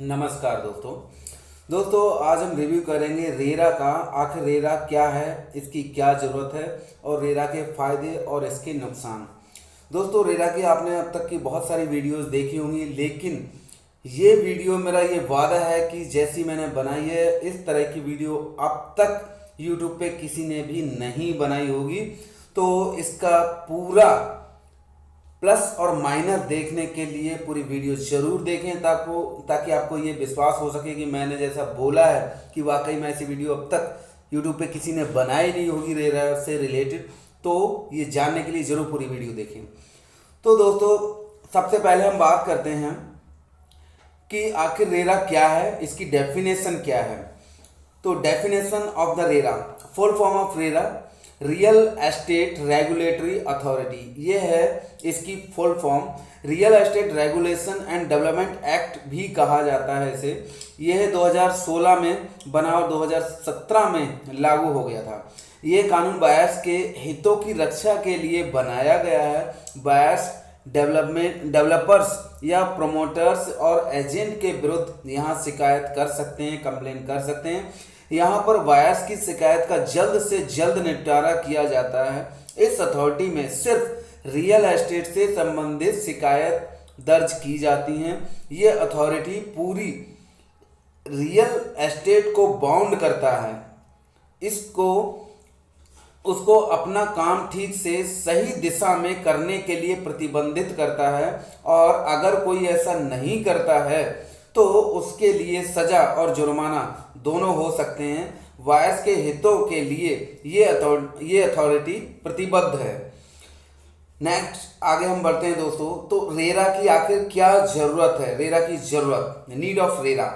नमस्कार दोस्तों आज हम रिव्यू करेंगे रेरा का। आखिर रेरा क्या है, इसकी क्या ज़रूरत है और रेरा के फ़ायदे और इसके नुकसान। दोस्तों रेरा की आपने अब तक की बहुत सारी वीडियोस देखी होंगी, लेकिन ये वीडियो मेरा ये वादा है कि जैसी मैंने बनाई है इस तरह की वीडियो अब तक यूट्यूब पे किसी ने भी नहीं बनाई होगी। तो इसका पूरा प्लस और माइनस देखने के लिए पूरी वीडियो जरूर देखें ताकि आपको ये विश्वास हो सके कि मैंने जैसा बोला है कि वाकई में ऐसी वीडियो अब तक यूट्यूब पे किसी ने बनाई नहीं होगी रेरा से रिलेटेड। तो ये जानने के लिए ज़रूर पूरी वीडियो देखें। तो दोस्तों सबसे पहले हम बात करते हैं कि आखिर रेरा क्या है, इसकी डेफिनेशन क्या है। तो definition of the RERA, full form of RERA real estate regulatory authority, ये है इसकी full form. Real estate regulation and development act भी कहा जाता है इसे। यह 2016 में बना और 2017 में लागू हो गया था। ये कानून बायर्स के हितों की रक्षा के लिए बनाया गया है। बायर्स डेवलपर्स या प्रोमोटर्स और एजेंट के विरुद्ध यहाँ शिकायत कर सकते हैं, कंप्लेन कर सकते हैं। यहाँ पर बायर्स की शिकायत का जल्द से जल्द निपटारा किया जाता है। इस अथॉरिटी में सिर्फ रियल एस्टेट से संबंधित शिकायत दर्ज की जाती हैं। ये अथॉरिटी पूरी रियल एस्टेट को बाउंड करता है, इसको उसको अपना काम ठीक से सही दिशा में करने के लिए प्रतिबंधित करता है, और अगर कोई ऐसा नहीं करता है तो उसके लिए सजा और जुर्माना दोनों हो सकते हैं। वायर्स के हितों के लिए ये अथॉरिटी प्रतिबद्ध है। नेक्स्ट आगे हम बढ़ते हैं दोस्तों। तो रेरा की आखिर क्या जरूरत है, रेरा की जरूरत, need of RERA.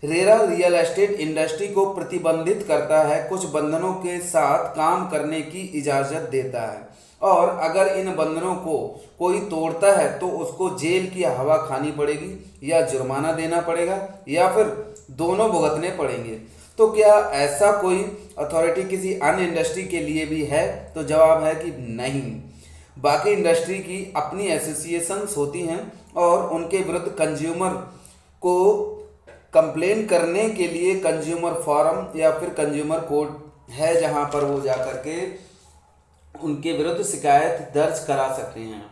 RERA real estate industry को प्रतिबंधित करता है, कुछ बंधनों के साथ काम करने की इजाज़त देता है, और अगर इन बंधनों को कोई तोड़ता है तो उसको जेल की हवा खानी पड़ेगी या जुर्माना देना पड़ेगा या फिर दोनों भुगतने पड़ेंगे। तो क्या ऐसा कोई अथॉरिटी किसी अन्य इंडस्ट्री के लिए भी है? तो जवाब है कि नहीं। बाकी इंडस्ट्री की अपनी एसोसिएशंस होती हैं और उनके विरुद्ध कंज्यूमर को कंप्लेन करने के लिए कंज्यूमर फोरम या फिर कंज्यूमर कोर्ट है, जहां पर वो जाकर के उनके विरुद्ध शिकायत दर्ज करा सकते हैं।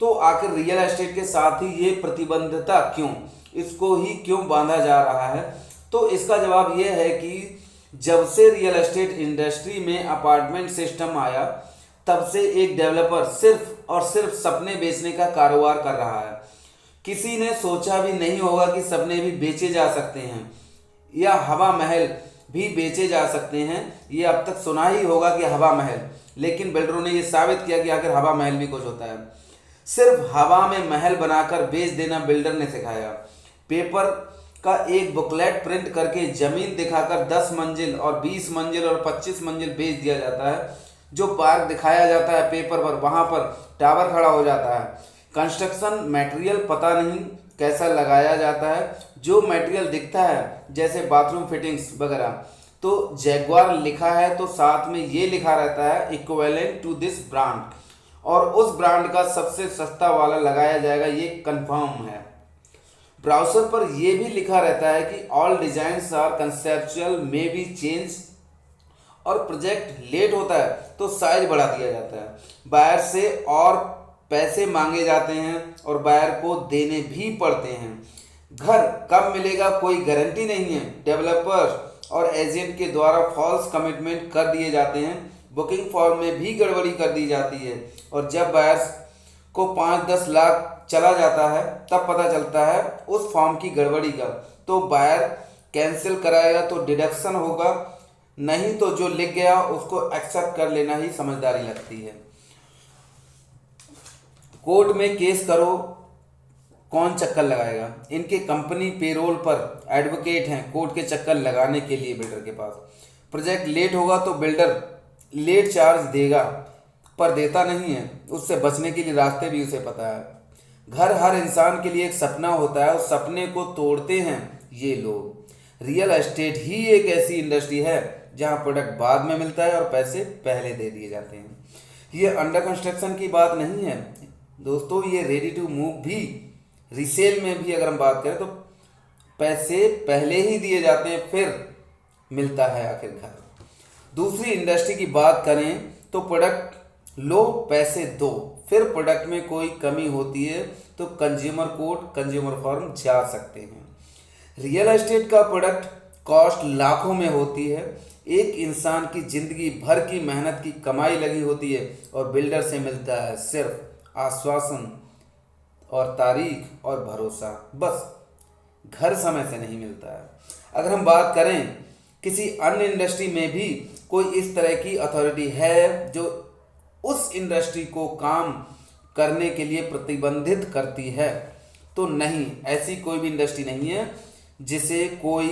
तो आखिर रियल एस्टेट के साथ ही ये प्रतिबद्धता क्यों, इसको ही क्यों बांधा जा रहा है? तो इसका जवाब ये है कि जब से रियल एस्टेट इंडस्ट्री में अपार्टमेंट सिस्टम आया तब से एक डेवलपर सिर्फ और सिर्फ सपने बेचने का कारोबार कर रहा है। किसी ने सोचा भी नहीं होगा कि सपने भी बेचे जा सकते हैं या हवा महल भी बेचे जा सकते हैं। ये अब तक सुना ही होगा कि हवा महल, लेकिन बिल्डरों ने ये साबित किया कि आखिर हवा महल भी कुछ होता है। सिर्फ हवा में महल बनाकर बेच देना बिल्डर ने सिखाया। पेपर का एक बुकलेट प्रिंट करके जमीन दिखाकर 10 मंजिल और 20 मंजिल और 25 मंजिल बेच दिया जाता है। जो पार्क दिखाया जाता है पेपर पर, वहाँ पर टावर खड़ा हो जाता है। कंस्ट्रक्शन मटेरियल पता नहीं कैसा लगाया जाता है, जो मटेरियल दिखता है जैसे बाथरूम फिटिंग्स वगैरह, तो जैगवार लिखा है तो साथ में ये लिखा रहता है इक्विवेलेंट टू दिस ब्रांड, और उस ब्रांड का सबसे सस्ता वाला लगाया जाएगा, ये कंफर्म है। ब्राउज़र पर यह भी लिखा रहता है कि all designs are conceptual may be change, और प्रोजेक्ट लेट होता है तो साइज बढ़ा दिया जाता है। बायर से और पैसे मांगे जाते हैं और बायर को देने भी पड़ते हैं। घर कब मिलेगा कोई गारंटी नहीं है। डेवलपर और एजेंट के द्वारा फॉल्स कमिटमेंट कर दिए जाते हैं। बुकिंग फॉर्म में भी गड़बड़ी कर दी जाती है, और जब बायर्स को 5-10 लाख चला जाता है तब पता चलता है उस फॉर्म की गड़बड़ी का। तो बायर कैंसिल कराएगा तो डिडक्शन होगा, नहीं तो जो लिख गया उसको एक्सेप्ट कर लेना ही समझदारी लगती है। कोर्ट में केस करो, कौन चक्कर लगाएगा? इनके कंपनी पेरोल पर एडवोकेट हैं कोर्ट के चक्कर लगाने के लिए बिल्डर के पास। प्रोजेक्ट लेट होगा तो बिल्डर लेट चार्ज देगा, पर देता नहीं है। उससे बचने के लिए रास्ते भी उसे पता है। घर हर इंसान के लिए एक सपना होता है, उस सपने को तोड़ते हैं ये लोग। रियल एस्टेट ही एक ऐसी इंडस्ट्री है जहां प्रोडक्ट बाद में मिलता है और पैसे पहले दे दिए जाते हैं। ये अंडर कंस्ट्रक्शन की बात नहीं है दोस्तों, ये रेडी टू मूव भी, रीसेल में भी अगर हम बात करें तो पैसे पहले ही दिए जाते हैं, फिर मिलता है आखिर घर। दूसरी इंडस्ट्री की बात करें तो प्रोडक्ट लो पैसे दो, फिर प्रोडक्ट में कोई कमी होती है तो कंज्यूमर कोर्ट, कंज्यूमर फॉर्म जा सकते हैं। रियल एस्टेट का प्रोडक्ट कॉस्ट लाखों में होती है, एक इंसान की जिंदगी भर की मेहनत की कमाई लगी होती है और बिल्डर से मिलता है सिर्फ आश्वासन और तारीख और भरोसा, बस घर समय से नहीं मिलता है। अगर हम बात करें किसी अन्य इंडस्ट्री में भी कोई इस तरह की अथॉरिटी है जो उस इंडस्ट्री को काम करने के लिए प्रतिबंधित करती है, तो नहीं, ऐसी कोई भी इंडस्ट्री नहीं है जिसे कोई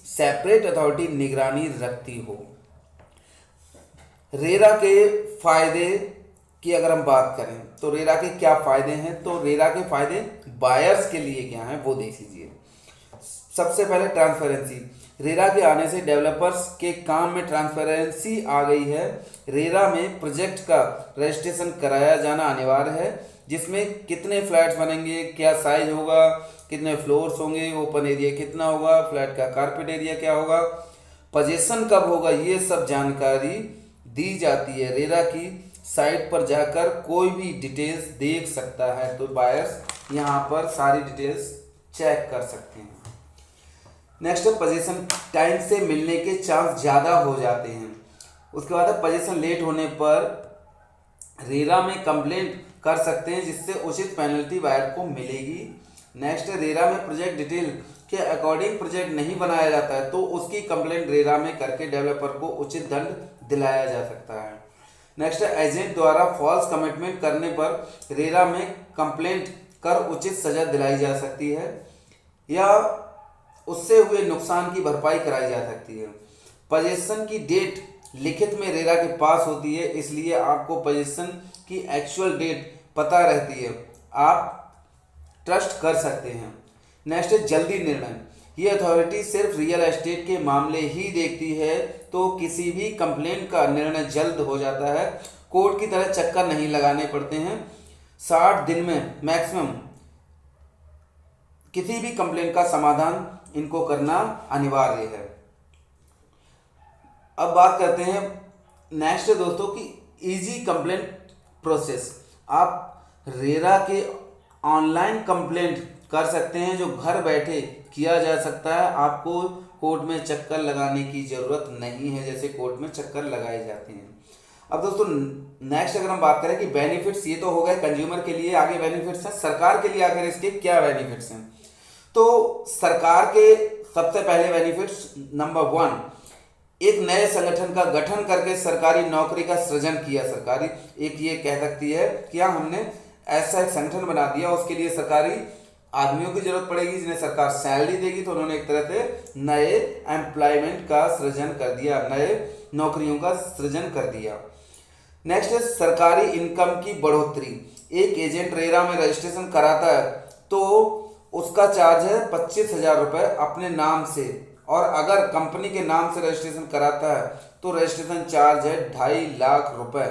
सेपरेट अथॉरिटी निगरानी रखती हो। रेरा के फायदे की अगर हम बात करें तो रेरा के क्या फायदे हैं, तो रेरा के फायदे बायर्स के लिए क्या हैं वो देख लीजिए। सबसे पहले ट्रांसपेरेंसी, रेरा के आने से डेवलपर्स के काम में ट्रांसपेरेंसी आ गई है। रेरा में प्रोजेक्ट का रजिस्ट्रेशन कराया जाना अनिवार्य है, जिसमें कितने फ्लैट्स बनेंगे, क्या साइज होगा, कितने फ्लोर्स होंगे, ओपन एरिया कितना होगा, फ्लैट का कारपेट एरिया क्या होगा, पोजीशन कब होगा, ये सब जानकारी दी जाती है। रेरा की साइट पर जाकर कोई भी डिटेल्स देख सकता है, तो बायर्स यहाँ पर सारी डिटेल्स चेक कर सकते हैं। नेक्स्ट है पोजीशन, टाइम से मिलने के चांस ज़्यादा हो जाते हैं। उसके बाद है पोजीशन लेट होने पर रेरा में कंप्लेंट कर सकते हैं, जिससे उचित पेनल्टी बायर को मिलेगी। नेक्स्ट है रेरा में प्रोजेक्ट डिटेल के अकॉर्डिंग प्रोजेक्ट नहीं बनाया जाता है, तो उसकी कंप्लेंट रेरा में करके डेवलपर को उचित दंड दिलाया जा सकता है। नेक्स्ट है एजेंट द्वारा फॉल्स कमिटमेंट करने पर रेरा में कंप्लेंट कर उचित सजा दिलाई जा सकती है या उससे हुए नुकसान की भरपाई कराई जा सकती है। पोजीशन की डेट लिखित में रेरा के पास होती है, इसलिए आपको पोजीशन की एक्चुअल डेट पता रहती है, आप ट्रस्ट कर सकते हैं। नेक्स्ट है जल्दी निर्णय, ये अथॉरिटी सिर्फ रियल एस्टेट के मामले ही देखती है, तो किसी भी कंप्लेंट का निर्णय जल्द हो जाता है, कोर्ट की तरह चक्कर नहीं लगाने पड़ते हैं। 60 दिन में मैक्सिमम किसी भी कंप्लेंट का समाधान इनको करना अनिवार्य है। अब बात करते हैं नेक्स्ट दोस्तों की इजी कंप्लेंट प्रोसेस। आप रेरा के ऑनलाइन कंप्लेंट कर सकते हैं, जो घर बैठे किया जा सकता है, आपको कोर्ट में चक्कर लगाने की ज़रूरत नहीं है, जैसे कोर्ट में चक्कर लगाए जाते हैं। अब दोस्तों नेक्स्ट अगर हम बात करें कि बेनिफिट्स, ये तो हो गए कंज्यूमर के लिए, आगे बेनिफिट्स हैं सरकार के लिए, आखिर इसके क्या बेनिफिट्स हैं। तो सरकार के सबसे पहले बेनिफिट्स, नंबर 1, एक नए संगठन का गठन करके सरकारी नौकरी का सृजन किया। सरकारी एक ये कह सकती है कि हाँ, हमने ऐसा एक संगठन बना दिया, उसके लिए सरकारी आदमियों की जरूरत पड़ेगी जिन्हें सरकार सैलरी देगी, तो उन्होंने एक तरह से नए एम्प्लॉयमेंट का सृजन कर दिया, नए नौकरियों का सृजन कर दिया। नेक्स्ट है सरकारी इनकम की बढ़ोतरी। एक एजेंट रेरा में रजिस्ट्रेशन कराता है तो उसका चार्ज है 25,000 रुपये अपने नाम से, और अगर कंपनी के नाम से रजिस्ट्रेशन कराता है तो रजिस्ट्रेशन चार्ज है 2.5 लाख रुपए।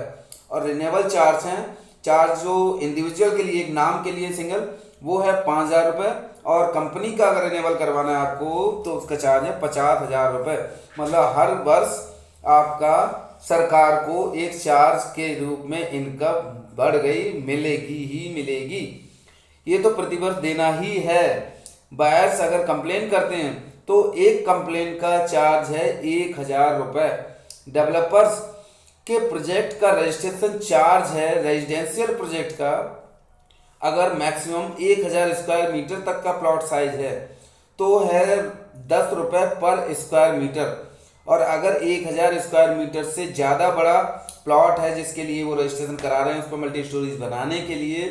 और रिन्यूअल चार्ज है, चार्ज जो इंडिविजुअल के लिए, एक नाम के लिए सिंगल, वो है 5,000 रुपये, और कंपनी का अगर रिन्यूअल करवाना है आपको तो उसका चार्ज है 50,000 रुपये। मतलब हर वर्ष आपका सरकार को एक चार्ज के रूप में इनकम बढ़ गई, मिलेगी ही मिलेगी, ये तो प्रतिवर्ष देना ही है। बायर्स अगर कंप्लेन करते हैं तो एक कंप्लेन का चार्ज है 1,000 रुपये। डेवलपर्स के प्रोजेक्ट का रजिस्ट्रेशन चार्ज है, रेजिडेंशियल प्रोजेक्ट का अगर मैक्सिमम 1,000 स्क्वायर मीटर तक का प्लॉट साइज है तो है 10 रुपये पर स्क्वायर मीटर, और अगर 1,000 स्क्वायर मीटर से ज़्यादा बड़ा प्लॉट है जिसके लिए वो रजिस्ट्रेशन करा रहे हैं उसको मल्टी स्टोरीज बनाने के लिए,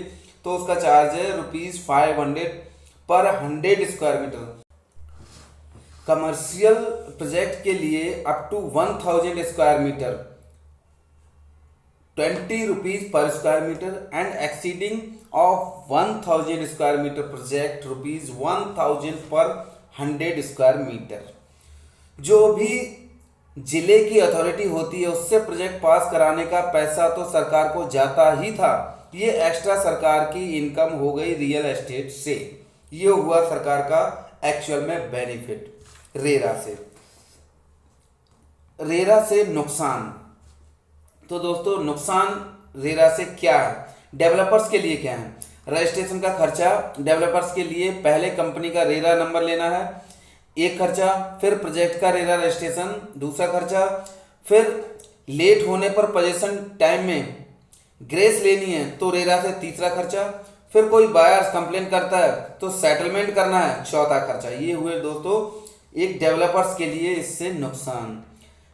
तो उसका चार्ज है ₹500 पर 100 स्क्वायर मीटर। कमर्शियल प्रोजेक्ट के लिए अप टू 1,000 स्क्वायर मीटर ₹20 पर square metre, and exceeding of 1,000 square metre project ₹1,000 पर 100 स्क्वायर मीटर। जो भी जिले की अथॉरिटी होती है उससे प्रोजेक्ट पास कराने का पैसा तो सरकार को जाता ही था, ये एक्स्ट्रा सरकार की इनकम हो गई रियल एस्टेट से, ये हुआ सरकार का एक्चुअल में बेनिफिट रेरा से नुकसान। तो दोस्तों नुकसान रेरा से क्या है, डेवलपर्स के लिए क्या है? रजिस्ट्रेशन का खर्चा डेवलपर्स के लिए, पहले कंपनी का रेरा नंबर लेना है, एक खर्चा, फिर प्रोजेक्ट का रेरा रजिस्ट्रेशन दूसरा खर्चा, फिर लेट होने पर पोजीशन टाइम में ग्रेस लेनी है तो रेरा से तीसरा खर्चा, फिर कोई बायर्स कंप्लेन करता है तो सेटलमेंट करना है चौथा खर्चा। ये हुए दोस्तों एक डेवलपर्स के लिए इससे नुकसान।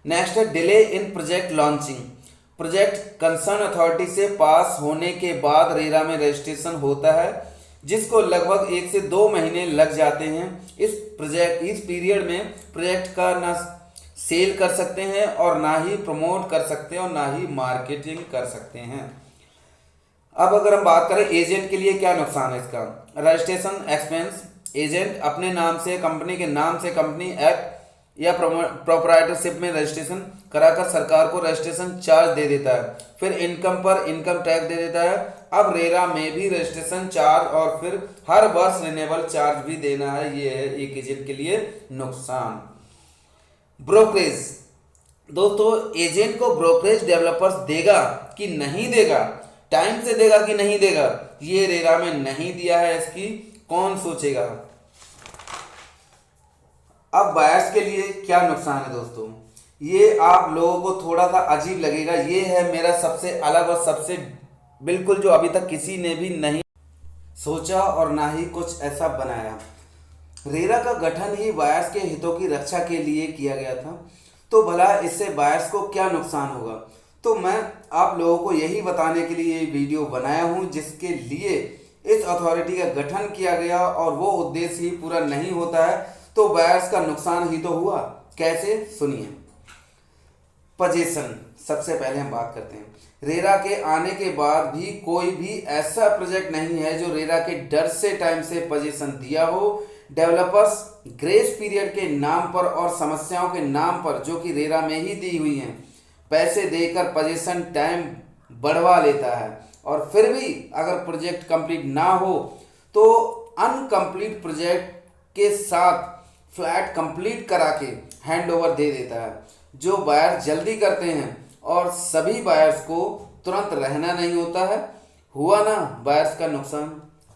नेक्स्ट है delay in project launching. Project concern authority से पास होने के बाद रेरा में रजिस्ट्रेशन होता है, जिसको लगभग 1 से 2 महीने लग जाते हैं। इस पीरियड में प्रोजेक्ट का ना सेल कर सकते हैं और ना ही प्रमोट कर सकते हैं और ना ही मार्केटिंग कर सकते हैं। अब अगर हम बात करें एजेंट के लिए क्या नुकसान है इसका, रजिस्ट्रेशन एक्सपेंस। एजेंट अपने नाम से कंपनी के नाम से कंपनी एक्ट या प्रोप्राइटरशिप में रजिस्ट्रेशन कराकर सरकार को रजिस्ट्रेशन चार्ज दे देता है, फिर इनकम पर इनकम टैक्स दे देता है। अब रेरा में भी रजिस्ट्रेशन चार्ज और फिर हर वर्ष रिन्यूएबल चार्ज भी देना है। ये है एक एजेंट के लिए नुकसान। ब्रोकरेज। दोस्तों एजेंट को ब्रोकरेज डेवलपर्स देगा कि नहीं देगा, टाइम से देगा कि नहीं देगा, ये रेरा में नहीं दिया है, इसकी कौन सोचेगा। अब बायर्स के लिए क्या नुकसान है दोस्तों, ये आप लोगों को थोड़ा सा अजीब लगेगा। ये है मेरा सबसे अलग और सबसे बिल्कुल जो अभी तक किसी ने भी नहीं सोचा और ना ही कुछ ऐसा बनाया। रेरा का गठन ही बायर्स के हितों की रक्षा के लिए किया गया था, तो भला इससे बायर्स को क्या नुकसान होगा। तो मैं आप लोगों को यही बताने के लिए ये वीडियो बनाया हूँ, जिसके लिए इस अथॉरिटी का गठन किया गया और वो उद्देश्य ही पूरा नहीं होता है तो बायर्स का नुकसान ही तो हुआ। कैसे, सुनिए। पोजीशन, सबसे पहले हम बात करते हैं। रेरा के आने के बाद भी कोई भी ऐसा प्रोजेक्ट नहीं है जो रेरा के डर से टाइम से पोजीशन दिया हो। डेवलपर्स ग्रेस पीरियड के नाम पर और समस्याओं के नाम पर जो कि रेरा में ही दी हुई हैं, पैसे देकर पोजीशन टाइम बढ़वा लेता है और फिर भी अगर प्रोजेक्ट कंप्लीट ना हो तो अनकंप्लीट प्रोजेक्ट के साथ फ्लैट कंप्लीट करा के हैंडओवर दे देता है, जो बायर्स जल्दी करते हैं और सभी बायर्स को तुरंत रहना नहीं होता है। हुआ ना बायर्स का नुकसान।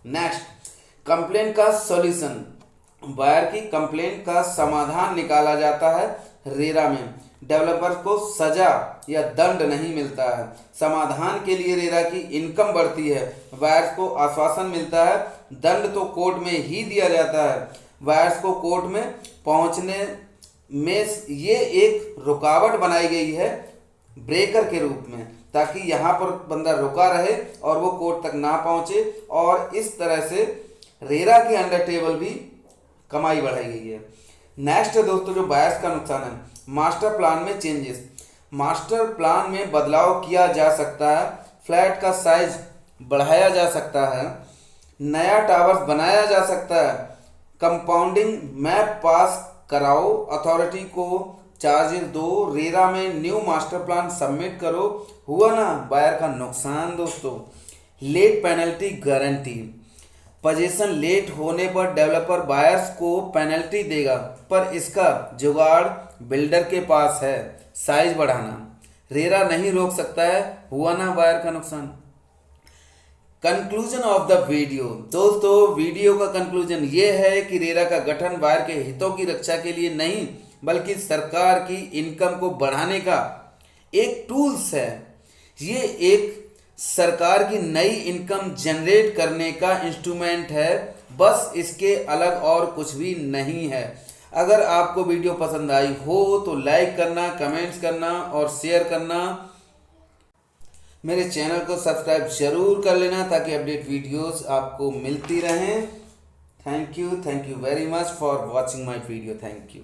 नेक्स्ट, कंप्लेन का सॉल्यूशन। बायर की कंप्लेन का समाधान निकाला जाता है रेरा में। डेवलपर को सजा या दंड नहीं मिलता है। समाधान के लिए रेरा की इनकम बढ़ती है। बायर्स को आश्वासन मिलता है। दंड तो कोर्ट में ही दिया जाता है। बायर्स को कोर्ट में पहुंचने में ये एक रुकावट बनाई गई है ब्रेकर के रूप में, ताकि यहाँ पर बंदा रुका रहे और वो कोर्ट तक ना पहुंचे, और इस तरह से रेरा के अंडर टेबल भी कमाई बढ़ाई गई है। नेक्स्ट है दोस्तों जो बायर्स का नुकसान है, मास्टर प्लान में चेंजेस। मास्टर प्लान में बदलाव किया जा सकता है, फ्लैट का साइज बढ़ाया जा सकता है, नया टावर्स बनाया जा सकता है, कंपाउंडिंग मैप पास कराओ, अथॉरिटी को चार्जेस दो, रेरा में न्यू मास्टर प्लान सबमिट करो। हुआ ना बायर का नुकसान दोस्तों। Late penalty guarantee. Position late होने पर डेवलपर बायर्स को पेनल्टी देगा, पर इसका जुगाड़ बिल्डर के पास है, साइज बढ़ाना। रेरा नहीं रोक सकता है। हुआ ना बायर का नुकसान। Conclusion of the video. दोस्तों वीडियो का कंक्लूजन ये है कि रेरा का गठन बायर के हितों की रक्षा के लिए नहीं बल्कि सरकार की इनकम को बढ़ाने का एक टूल्स है। ये एक सरकार की नई इनकम जनरेट करने का इंस्ट्रूमेंट है, बस इसके अलग और कुछ भी नहीं है। अगर आपको वीडियो पसंद आई हो तो लाइक करना, कमेंट्स करना और शेयर करना। मेरे चैनल को सब्सक्राइब जरूर कर लेना ताकि अपडेट वीडियोस आपको मिलती रहें। Thank you very much for watching my video. Thank you.